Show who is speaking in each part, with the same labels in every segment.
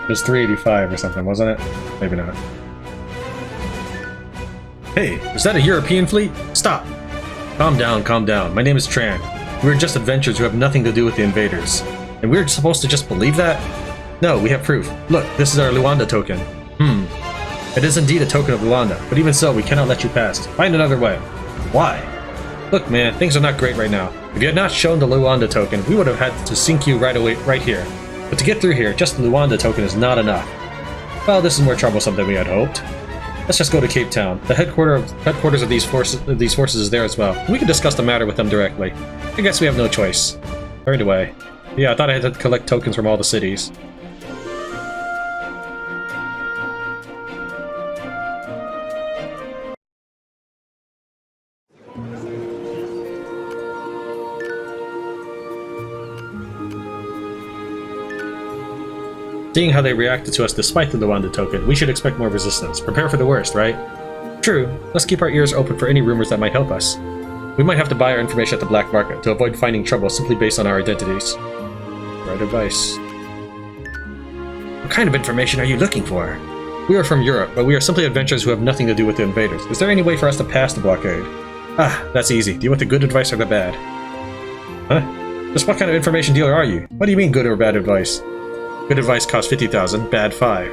Speaker 1: It was 385 or something, wasn't it? Maybe not. Hey, is that a European fleet? Stop! Calm down, calm down. My name is Tran. We're just adventurers who have nothing to do with the invaders. And we're supposed to just believe that? No, we have proof. Look, this is our Luanda token. It is indeed a token of Luanda, but even so, we cannot let you pass. Find another way. Why? Look, man, things are not great right now. If you had not shown the Luanda token, we would have had to sink you right away, right here. But to get through here, just the Luanda token is not enough. Well, this is more troublesome than we had hoped. Let's just go to Cape Town. The headquarters of these forces is there as well. We can discuss the matter with them directly. I guess we have no choice. Right away. Yeah, I thought I had to collect tokens from all the cities. Seeing how they reacted to us despite the Luanda token, we should expect more resistance. Prepare for the worst, right? True. Let's keep our ears open for any rumors that might help us. We might have to buy our information at the black market to avoid finding trouble simply based on our identities. Right advice. What kind of information are you looking for? We are from Europe, but we are simply adventurers who have nothing to do with the invaders. Is there any way for us to pass the blockade? Ah, that's easy. Do you want the good advice or the bad? Huh? Just what kind of information dealer are you? What do you mean good or bad advice? Good advice costs 50,000, bad 5.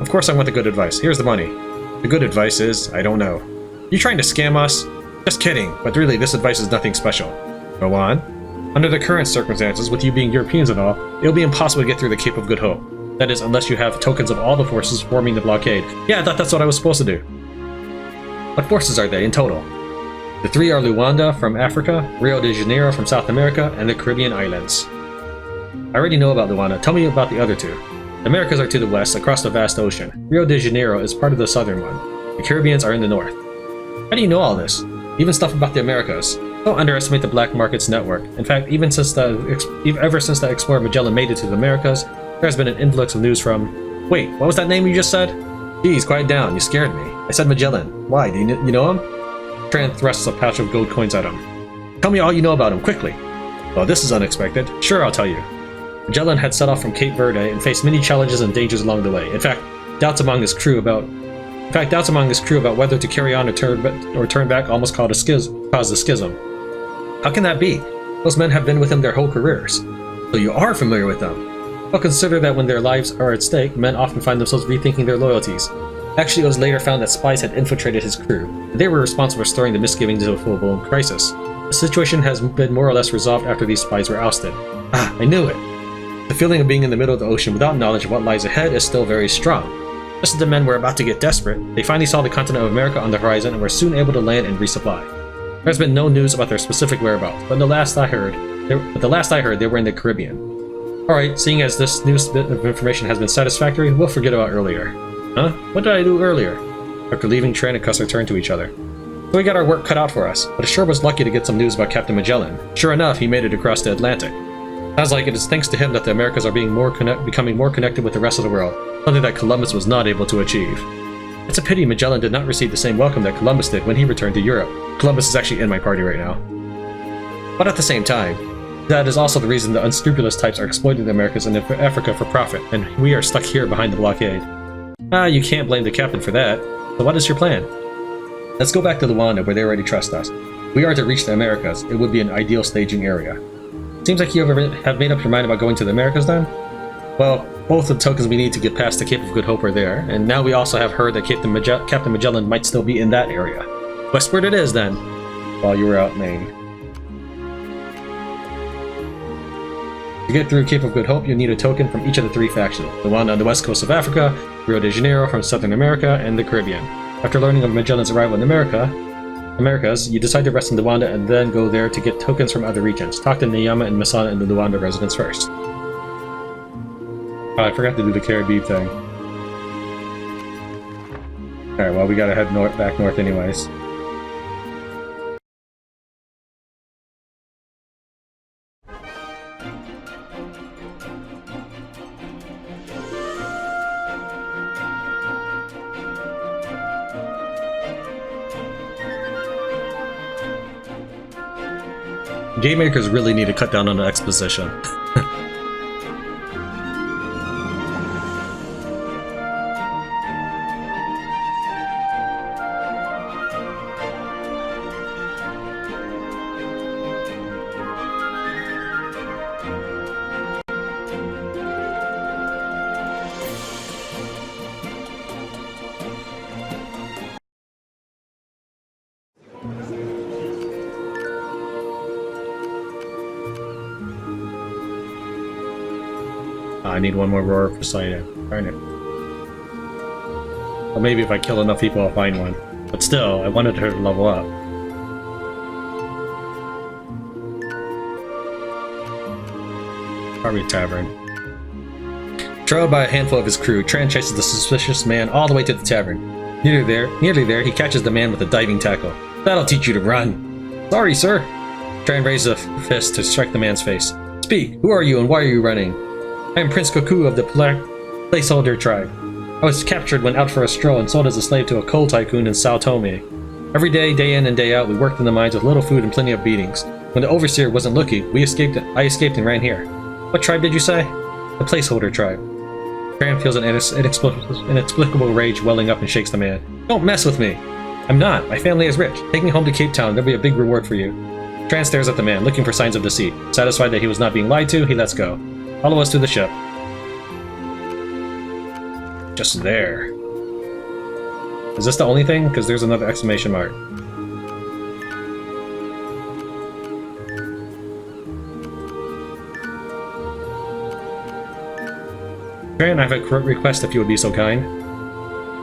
Speaker 1: Of course I want the good advice. Here's the money. The good advice is, I don't know. You trying to scam us? Just kidding, but really this advice is nothing special. Go on. Under the current circumstances, with you being Europeans and all, it'll be impossible to get through the Cape of Good Hope. That is, unless you have tokens of all the forces forming the blockade. Yeah, I thought that's what I was supposed to do. What forces are they in total? The 3 are Luanda from Africa, Rio de Janeiro from South America, and the Caribbean islands. I already know about Luanda. Tell me about the other 2. The Americas are to the west, across the vast ocean. Rio de Janeiro is part of the southern one. The Caribbeans are in the north. How do you know all this? Even stuff about the Americas. Don't underestimate the black market's network. In fact, ever since the explorer Magellan made it to the Americas, there has been an influx of news from... Wait, what was that name you just said? Geez, quiet down. You scared me. I said Magellan. Why? Do you know him? Tran thrusts a pouch of gold coins at him. Tell me all you know about him, quickly. Well, this is unexpected. Sure, I'll tell you. Magellan had set off from Cape Verde and faced many challenges and dangers along the way. In fact, doubts among his crew about whether to carry on or turn back almost caused a schism. How can that be? Those men have been with him their whole careers. So you are familiar with them. Well, consider that when their lives are at stake, men often find themselves rethinking their loyalties. Actually, it was later found that spies had infiltrated his crew, and they were responsible for stirring the misgivings into a full-blown crisis. The situation has been more or less resolved after these spies were ousted. Ah, I knew it! The feeling of being in the middle of the ocean without knowledge of what lies ahead is still very strong. Just as the men were about to get desperate, they finally saw the continent of America on the horizon and were soon able to land and resupply. There has been no news about their specific whereabouts, but the last I heard, they were in the Caribbean. Alright, seeing as this new bit of information has been satisfactory, we'll forget about earlier. Huh? What did I do earlier? After leaving, Tran and Custer turned to each other. So we got our work cut out for us, but it sure was lucky to get some news about Captain Magellan. Sure enough, he made it across the Atlantic. Sounds like it is thanks to him that the Americas are becoming more connected with the rest of the world, something that Columbus was not able to achieve. It's a pity Magellan did not receive the same welcome that Columbus did when he returned to Europe. Columbus is actually in my party right now. But at the same time, that is also the reason the unscrupulous types are exploiting the Americas and Africa for profit, and we are stuck here behind the blockade. Ah, you can't blame the captain for that. So what is your plan? Let's go back to Luanda, where they already trust us. If we are to reach the Americas, it would be an ideal staging area. Seems like you have made up your mind about going to the Americas then? Well, both the tokens we need to get past the Cape of Good Hope are there, and now we also have heard that Captain Magellan might still be in that area. Westward it is then, while you were out Maine. To get through Cape of Good Hope, you'll need a token from each of the 3 factions. The one on the west coast of Africa, Rio de Janeiro from Southern America, and the Caribbean. After learning of Magellan's arrival in Americas, you decide to rest in Luanda and then go there to get tokens from other regions. Talk to Niyama and Masana in the Luanda residence first. Oh, I forgot to do the Caribbean thing. Alright, well, we gotta head back north anyways. Game makers really need to cut down on the exposition. I need one more roar for Poseidon. Darn it. Well, maybe if I kill enough people, I'll find one. But still, I wanted her to level up. Army Tavern. Trailed by a handful of his crew, Tran chases the suspicious man all the way to the tavern. Nearly there, he catches the man with a diving tackle. That'll teach you to run. Sorry, sir. Tran raises a fist to strike the man's face. Speak, who are you and why are you running? I am Prince Cuckoo of the Placeholder tribe. I was captured when out for a stroll and sold as a slave to a coal tycoon in Sao Tome. Every day, day in and day out, we worked in the mines with little food and plenty of beatings. When the overseer wasn't looking, I escaped and ran here. What tribe did you say? The Placeholder tribe. Tran feels an inexplicable rage welling up and shakes the man. Don't mess with me! I'm not. My family is rich. Take me home to Cape Town. There'll be a big reward for you. Tran stares at the man, looking for signs of deceit. Satisfied that he was not being lied to, he lets go. Follow us to the ship. Just there. Is this the only thing? Because there's another exclamation mark. Tran, I have a request if you would be so kind.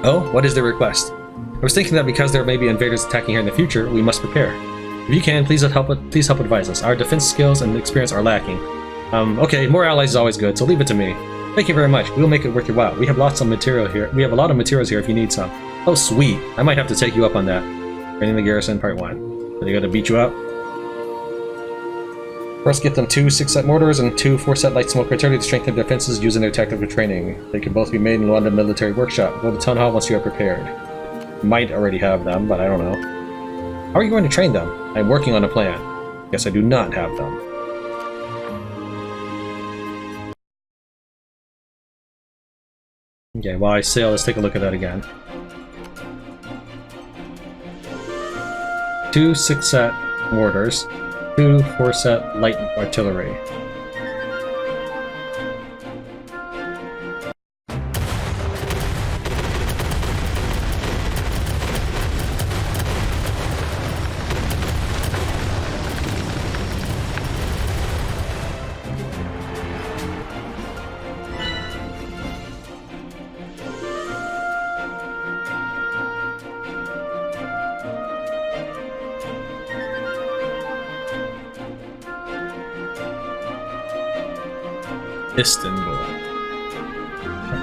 Speaker 1: Oh, what is the request? I was thinking that because there may be invaders attacking here in the future, we must prepare. If you can, please help advise us. Our defense skills and experience are lacking. Okay, more allies is always good, so leave it to me. Thank you very much. We will make it worth your while. We have lots of material here. We have a lot of materials here if you need some. Oh, sweet. I might have to take you up on that. Training the Garrison, Part 1. So they gotta beat you up. First, get them 2 6-set mortars and 2 4-set light smoke artillery to strengthen defenses using their tactical training. They can both be made in London Military Workshop. Go to Town Hall once you are prepared. Might already have them, but I don't know. How are you going to train them? I'm working on a plan. Guess I do not have them. Okay, while I sail, let's take a look at that again. 2 6-set mortars, 2 4-set light artillery. Istanbul.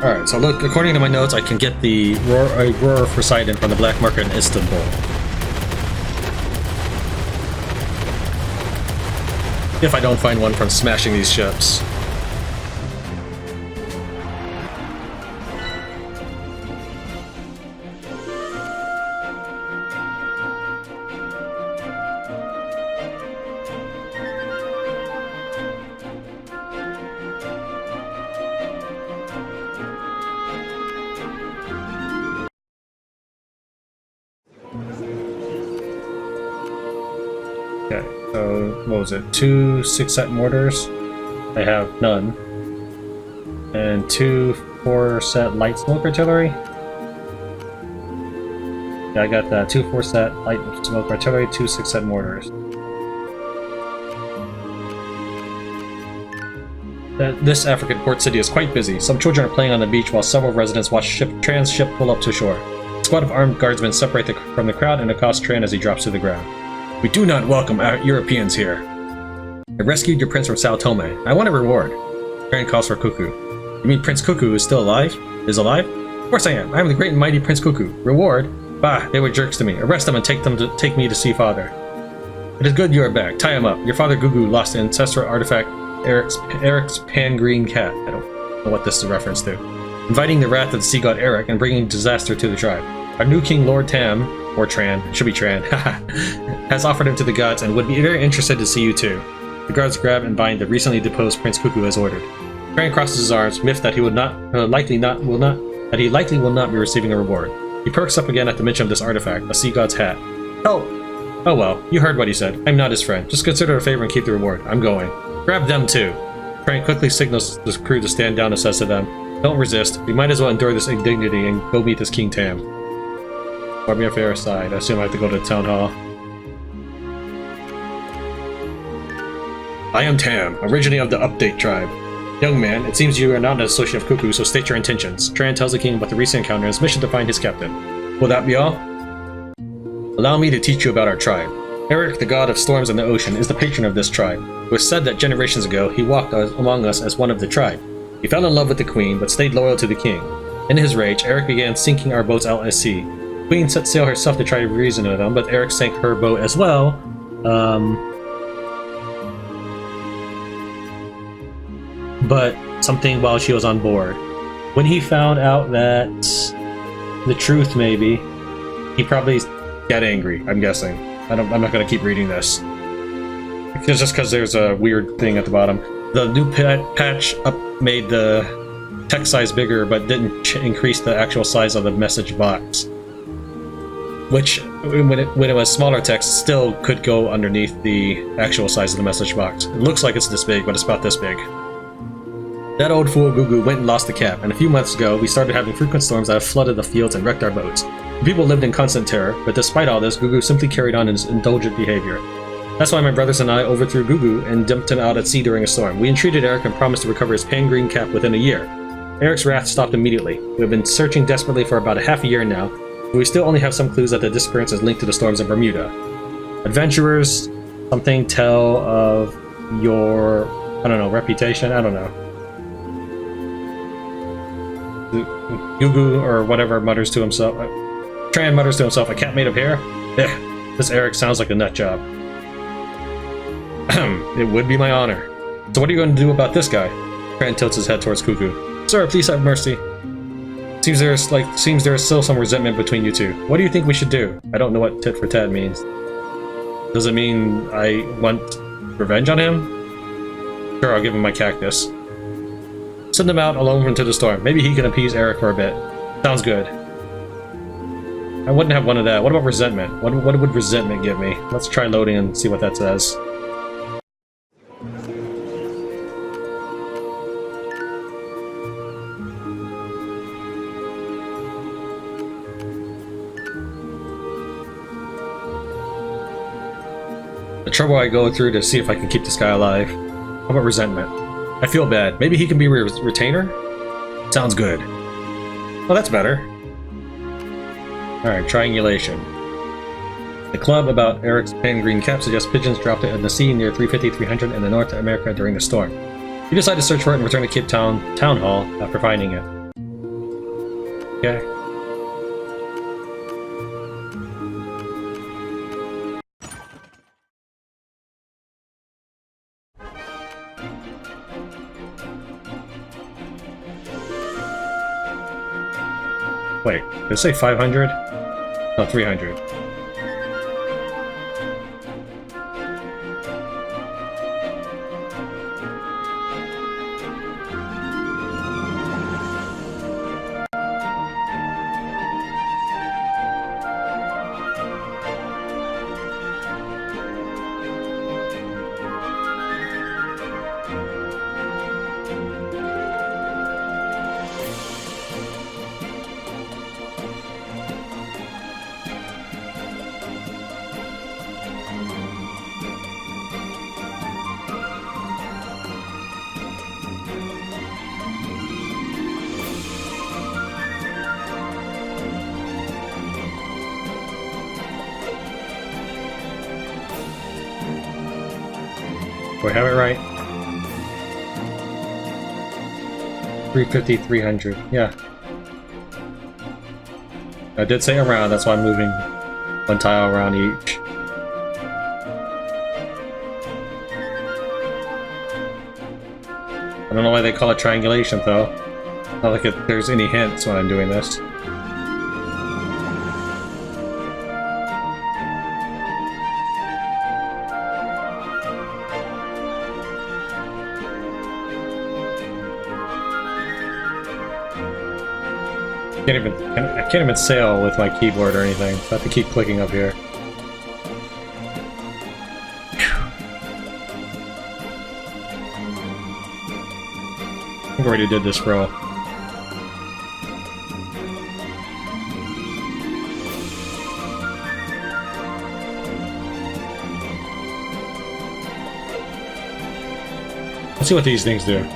Speaker 1: Alright, so look, according to my notes, I can get the roar for Poseidon from the black market in Istanbul. If I don't find one from smashing these ships. Okay, so what was it? 2 6-set mortars? I have none. And 2 4-set light smoke artillery? Yeah, I got that. 2 4-set light smoke artillery, 2 6-set mortars. This African port city is quite busy. Some children are playing on the beach while several residents watch Tran's ship pull up to shore. A squad of armed guardsmen separate from the crowd and accost Tran as he drops to the ground. We do not welcome Europeans here. I rescued your prince from Sao Tome. I want a reward. Tran calls for Cuckoo. You mean Prince Cuckoo is still alive? Is alive? Of course I am. I am the great and mighty Prince Cuckoo. Reward? Bah, they were jerks to me. Arrest them and take me to see father. It is good you are back. Tie him up. Your father Gugu lost an ancestral artifact, Eric's pan-green cat. I don't know what this is a reference to. Inviting the wrath of the sea god Eric and bringing disaster to the tribe. Our new king, Lord Tam, or Tran, it should be Tran, has offered him to the gods and would be very interested to see you too. The guards grab and bind the recently deposed Prince Cuckoo as ordered. Tran crosses his arms, miffed that he likely will not be receiving a reward. He perks up again at the mention of this artifact, a sea god's hat. Oh well, you heard what he said. I'm not his friend. Just consider it a favor and keep the reward. I'm going. Grab them too. Tran quickly signals the crew to stand down and says to them, don't resist. We might as well endure this indignity and go meet this King Tam. Army affair aside, I assume I have to go to the town hall. I am Tam, originating of the Update tribe. Young man, it seems you are not an associate of Cuckoo, so state your intentions. Tran tells the king about the recent encounter and his mission to find his captain. Will that be all? Allow me to teach you about our tribe. Eric, the god of storms and the ocean, is the patron of this tribe. It was said that generations ago, he walked among us as one of the tribe. He fell in love with the queen, but stayed loyal to the king. In his rage, Eric began sinking our boats out at sea. The queen set sail herself to try to reason with them, but Eric sank her boat as well. But something while she was on board. When he found out that the truth, maybe, he probably got angry, I'm guessing. I'm not going to keep reading this. It's just because there's a weird thing at the bottom. The new patch up made the text size bigger, but didn't increase the actual size of the message box. Which, when it was smaller text, still could go underneath the actual size of the message box. It looks like it's this big, but it's about this big. That old fool Gugu went and lost the cap, and a few months ago, we started having frequent storms that have flooded the fields and wrecked our boats. The people lived in constant terror, but despite all this, Gugu simply carried on his indulgent behavior. That's why my brothers and I overthrew Gugu and dumped him out at sea during a storm. We entreated Eric and promised to recover his pan-green cap within a year. Eric's wrath stopped immediately. We have been searching desperately for about a half a year now, but we still only have some clues that the disappearance is linked to the storms in Bermuda. Adventurers, something tell of your, I don't know, reputation? I don't know. Gugu or whatever mutters to himself. Tran mutters to himself, a cat made of hair? This Eric sounds like a nut job. It would be my honor. So what are you going to do about this guy? Tran tilts his head towards Cuckoo. Sir, please have mercy. Seems there is still some resentment between you two. What do you think we should do? I don't know what tit for tat means. Does it mean I want revenge on him? Sure, I'll give him my cactus. Send him out alone into the storm. Maybe he can appease Eric for a bit. Sounds good. I wouldn't have one of that. What about resentment? What would resentment give me? Let's try loading and see what that says. The trouble I go through to see if I can keep this guy alive. How about resentment? I feel bad. Maybe he can be a retainer? Sounds good. Oh, that's better. Alright, triangulation. The club about Eric's pan-green cap suggests pigeons dropped it in the sea near 350-300 in the North America during the storm. You decide to search for it and return to Cape Town Town Hall after finding it. Okay. Wait, did it say 500? No, 300. Do I have it right? 350, 300. Yeah. I did say around, that's why I'm moving one tile around each. I don't know why they call it triangulation, though. Not like there's any hints when I'm doing this. I can't even sail with my keyboard or anything, so I have to keep clicking up here. I think I already did this row. Let's see what these things do.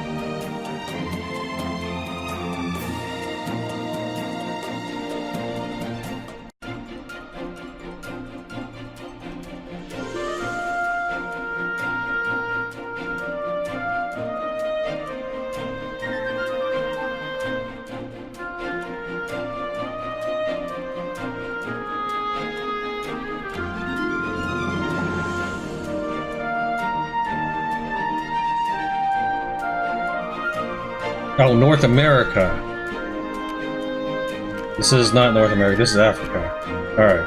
Speaker 1: Oh, North America. This is not North America, this is Africa. Alright.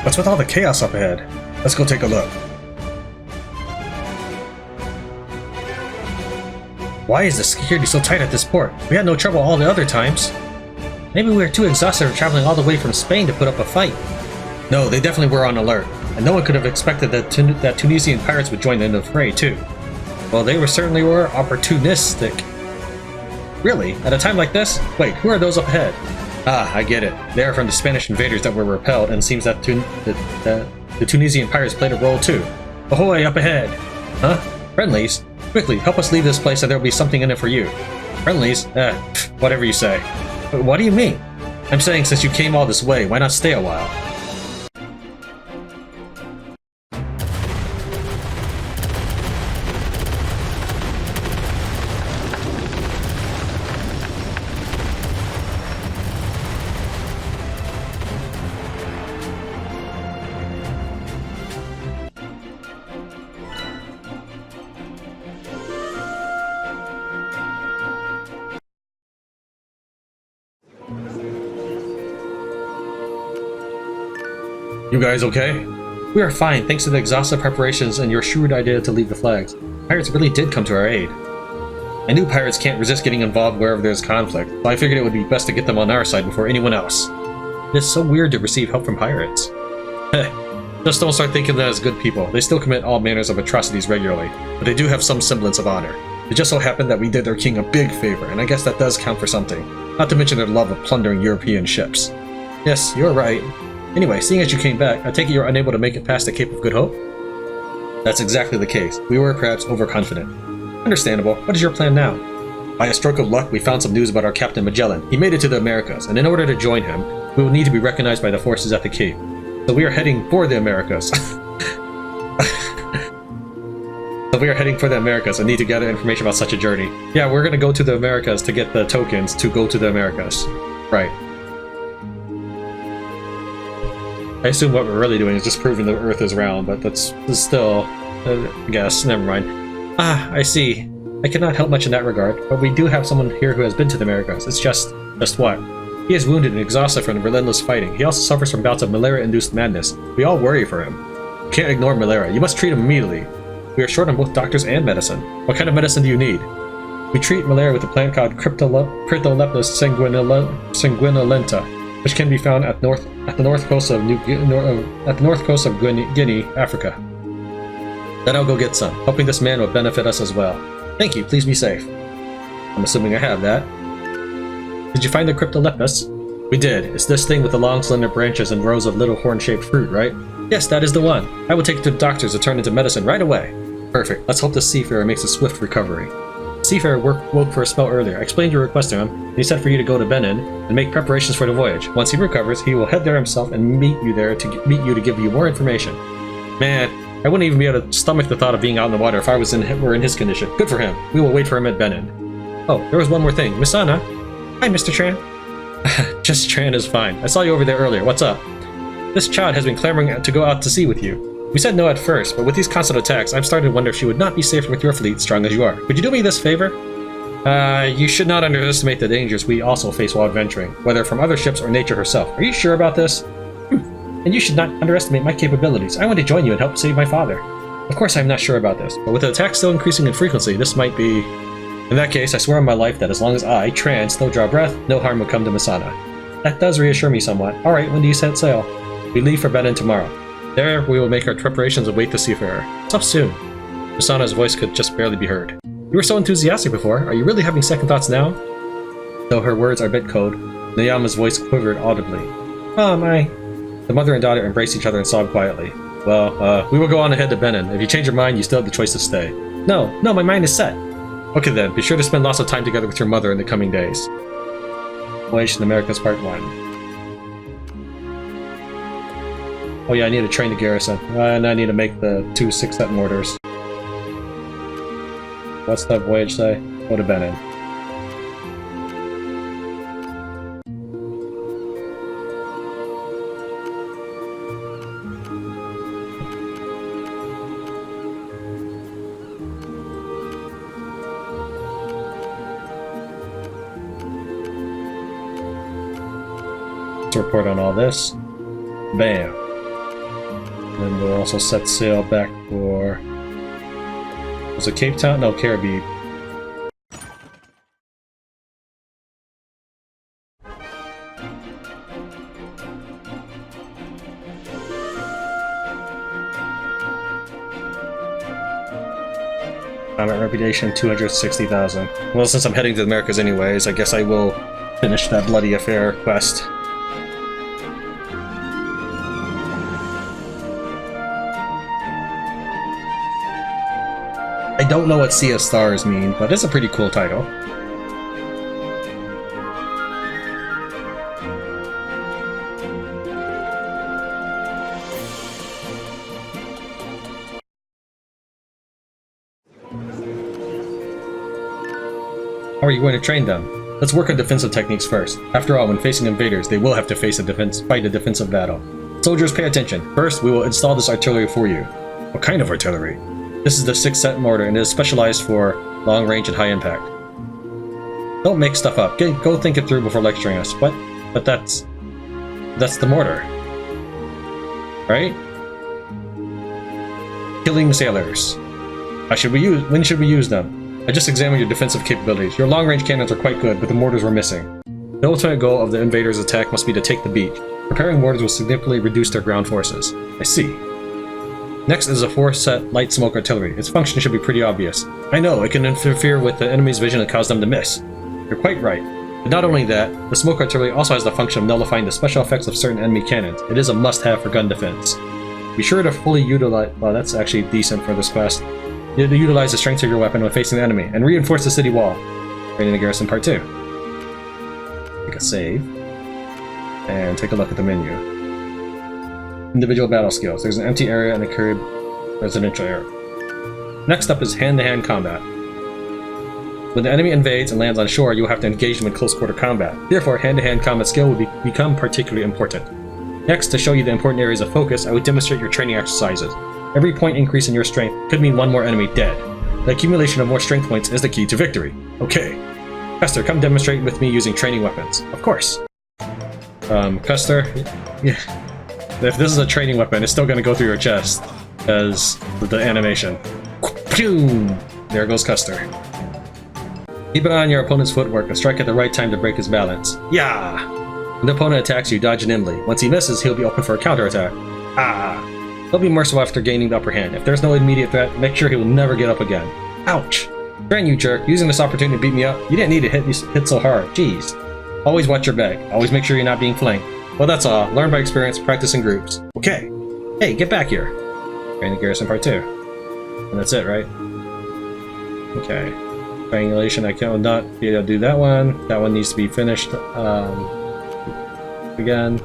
Speaker 1: What's with all the chaos up ahead? Let's go take a look. Why is the security so tight at this port? We had no trouble all the other times. Maybe we were too exhausted from traveling all the way from Spain to put up a fight. No, they definitely were on alert, and no one could have expected that Tunisian pirates would join in the fray too. Well, they certainly were opportunistic. Really? At a time like this? Wait, who are those up ahead? Ah, I get it. They are from the Spanish invaders that were repelled, and it seems that the Tunisian pirates played a role too. Ahoy, up ahead! Huh? Friendlies? Quickly, help us leave this place and there will be something in it for you. Friendlies? Whatever you say. But what do you mean? I'm saying since you came all this way, why not stay a while? You guys okay? We are fine, thanks to the exhaustive preparations and your shrewd idea to leave the flags. Pirates really did come to our aid. I knew pirates can't resist getting involved wherever there's conflict, so I figured it would be best to get them on our side before anyone else. It is so weird to receive help from pirates. Heh, just don't start thinking of them as good people. They still commit all manners of atrocities regularly, but they do have some semblance of honor. It just so happened that we did their king a big favor, and I guess that does count for something. Not to mention their love of plundering European ships. Yes, you're right. Anyway, seeing as you came back, I take it you're unable to make it past the Cape of Good Hope? That's exactly the case. We were perhaps overconfident. Understandable. What is your plan now? By a stroke of luck, we found some news about our Captain Magellan. He made it to the Americas, and in order to join him, we will need to be recognized by the forces at the Cape. So we are heading for the Americas. and need to gather information about such a journey. Yeah, we're gonna go to the Americas to get the tokens to go to the Americas. Right. I assume what we're really doing is just proving the Earth is round, but that's still, I guess, never mind. Ah, I see. I cannot help much in that regard, but we do have someone here who has been to the Americas. It's just what? He is wounded and exhausted from the relentless fighting. He also suffers from bouts of malaria-induced madness. We all worry for him. You can't ignore malaria. You must treat him immediately. We are short on both doctors and medicine. What kind of medicine do you need? We treat malaria with a plant called Cryptolepis sanguinolenta, which can be found at the north coast of Guinea, Africa. Then I'll go get some, hoping this man will benefit us as well. Thank you, please be safe. I'm assuming I have that. Did you find the Cryptolepis? We did. It's this thing with the long slender branches and rows of little horn-shaped fruit, right? Yes, that is the one. I will take it to the doctors to turn into medicine right away. Perfect. Let's hope the seafarer makes a swift recovery. The seafarer woke for a spell earlier. I explained your request to him, and he said for you to go to Benin and make preparations for the voyage. Once he recovers, he will head there himself and meet you to give you more information. Man, I wouldn't even be able to stomach the thought of being out in the water if I were in his condition. Good for him. We will wait for him at Benin. Oh, there was one more thing. Miss Anna. Hi, Mr. Tran. Just Tran is fine. I saw you over there earlier. What's up? This child has been clamoring to go out to sea with you. We said no at first, but with these constant attacks, I'm starting to wonder if she would not be safer with your fleet, strong as you are. Could you do me this favor? You should not underestimate the dangers we also face while adventuring, whether from other ships or nature herself. Are you sure about this? And you should not underestimate my capabilities. I want to join you and help save my father. Of course I'm not sure about this, but with the attacks still increasing in frequency, this might be... In that case, I swear on my life that as long as I, Tran, still draw breath, no harm will come to Masana. That does reassure me somewhat. Alright, when do you set sail? We leave for Benin tomorrow. There, we will make our preparations and wait the seafarer. It's up soon. Masana's voice could just barely be heard. You were so enthusiastic before. Are you really having second thoughts now? Though her words are a bit cold, Nayama's voice quivered audibly. Oh my. The mother and daughter embraced each other and sobbed quietly. Well, we will go on ahead to Benin. If you change your mind, you still have the choice to stay. No, my mind is set. Okay then, be sure to spend lots of time together with your mother in the coming days. Voyage to the Americas Part 1. Oh yeah, I need to train the garrison. And I need to make the 2 6-set mortars. What's that voyage say? Would have been in. Let's report on all this. Bam. And we'll also set sail back for... Was it Cape Town? No, Caribbean. Combat reputation 260,000. Well, since I'm heading to the Americas anyways, I guess I will finish that bloody affair quest. I don't know what Sea of Stars mean, but it's a pretty cool title. How are you going to train them? Let's work on defensive techniques first. After all, when facing invaders, they will have to fight a defensive battle. Soldiers, pay attention. First, we will install this artillery for you. What kind of artillery? This is the 6-set mortar and it is specialized for long range and high impact. Don't make stuff up. Go think it through before lecturing us. What? But that's the mortar. Right? Killing sailors. When should we use them? I just examined your defensive capabilities. Your long-range cannons are quite good, but the mortars were missing. The ultimate goal of the invaders' attack must be to take the beach. Preparing mortars will significantly reduce their ground forces. I see. Next is a 4-set light smoke artillery. Its function should be pretty obvious. I know, it can interfere with the enemy's vision and cause them to miss. You're quite right. But not only that, the smoke artillery also has the function of nullifying the special effects of certain enemy cannons. It is a must-have for gun defense. Be sure to fully utilize... Well, that's actually decent for this quest. You need to utilize the strength of your weapon when facing the enemy, and reinforce the city wall. Training the garrison part 2. Take a save. And take a look at the menu. Individual battle skills. There's an empty area and a curved residential area. Next up is hand-to-hand combat. When the enemy invades and lands on shore, you will have to engage them in close-quarter combat. Therefore, hand-to-hand combat skill will become particularly important. Next, to show you the important areas of focus, I would demonstrate your training exercises. Every point increase in your strength could mean one more enemy dead. The accumulation of more strength points is the key to victory. Okay. Custer, come demonstrate with me using training weapons. Of course. Custer? Yeah. If this is a training weapon, it's still gonna go through your chest. As the animation. There goes Custer. Keep an eye on your opponent's footwork and strike at the right time to break his balance. Yeah! When the opponent attacks you, dodge nimbly. Once he misses, he'll be open for a counterattack. Ah! He'll be merciful after gaining the upper hand. If there's no immediate threat, make sure he will never get up again. Ouch! Tran, you jerk, using this opportunity to beat me up? You didn't need to hit so hard. Jeez. Always watch your back. Always make sure you're not being flanked. Well, that's all. Learn by experience, practice in groups. Okay. Hey, get back here. Train the garrison part 2. And that's it, right? Okay. Triangulation, I cannot be able to do that one. That one needs to be finished again.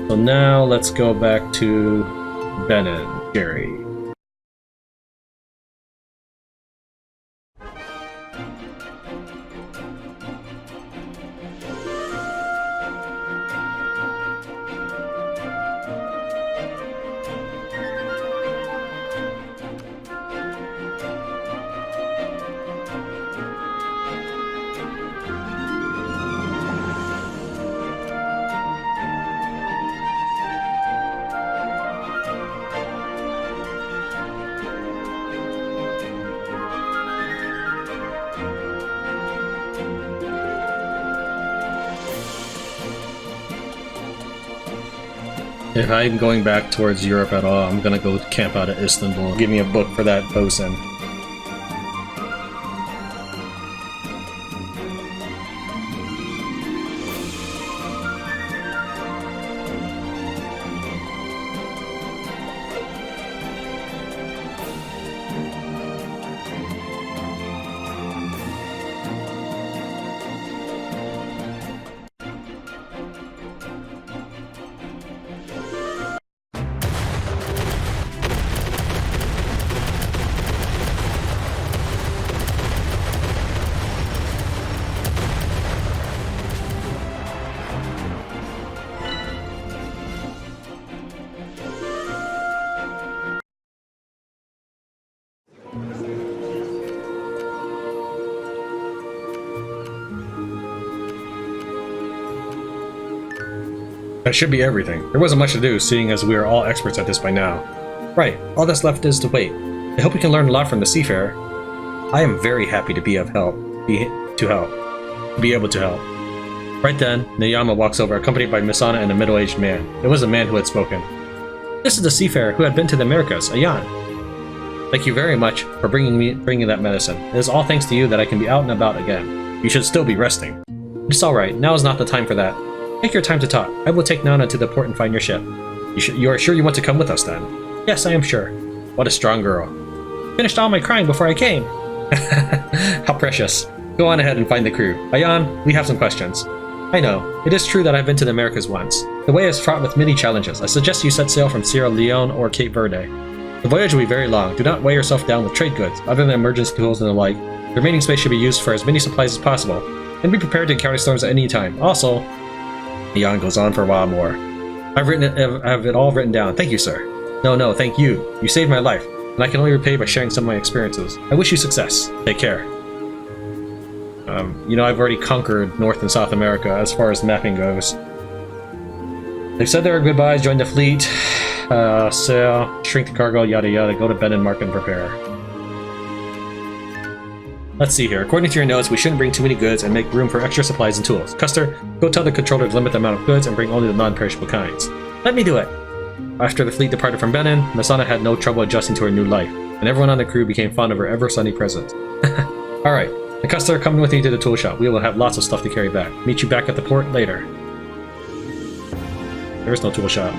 Speaker 1: So now let's go back to Ben and Jerry. If I'm going back towards Europe at all, I'm gonna go camp out at Istanbul. Give me a book for that bosun. That should be everything. There wasn't much to do, seeing as we are all experts at this by now. Right, all that's left is to wait. I hope we can learn a lot from the seafarer. I am very happy to be able to help. Right then, Nayama walks over, accompanied by Misana and a middle-aged man. It was a man who had spoken. This is the seafarer who had been to the Americas, Ayan. Thank you very much for bringing that medicine. It is all thanks to you that I can be out and about again. You should still be resting. It's alright, now is not the time for that. Take your time to talk. I will take Nana to the port and find your ship. You are sure you want to come with us then? Yes, I am sure. What a strong girl. Finished all my crying before I came. How precious. Go on ahead and find the crew. Ayan, we have some questions. I know. It is true that I've been to the Americas once. The way is fraught with many challenges. I suggest you set sail from Sierra Leone or Cape Verde. The voyage will be very long. Do not weigh yourself down with trade goods, other than emergency tools and the like. The remaining space should be used for as many supplies as possible, and be prepared to encounter storms at any time. Also, Ayan goes on for a while more. I have it all written down. Thank you, sir. No, thank you. You saved my life, and I can only repay by sharing some of my experiences. I wish you success. Take care. I've already conquered North and South America as far as mapping goes. They've said their goodbyes, join the fleet, sail, shrink the cargo, yada yada, go to Ben and Mark and prepare. Let's see here. According to your notes, we shouldn't bring too many goods and make room for extra supplies and tools. Custer, go tell the controller to limit the amount of goods and bring only the non-perishable kinds. Let me do it! After the fleet departed from Benin, Masana had no trouble adjusting to her new life, and everyone on the crew became fond of her ever-sunny presence. Alright, the Custer, come with me to the tool shop. We will have lots of stuff to carry back. Meet you back at the port later. There is no tool shop.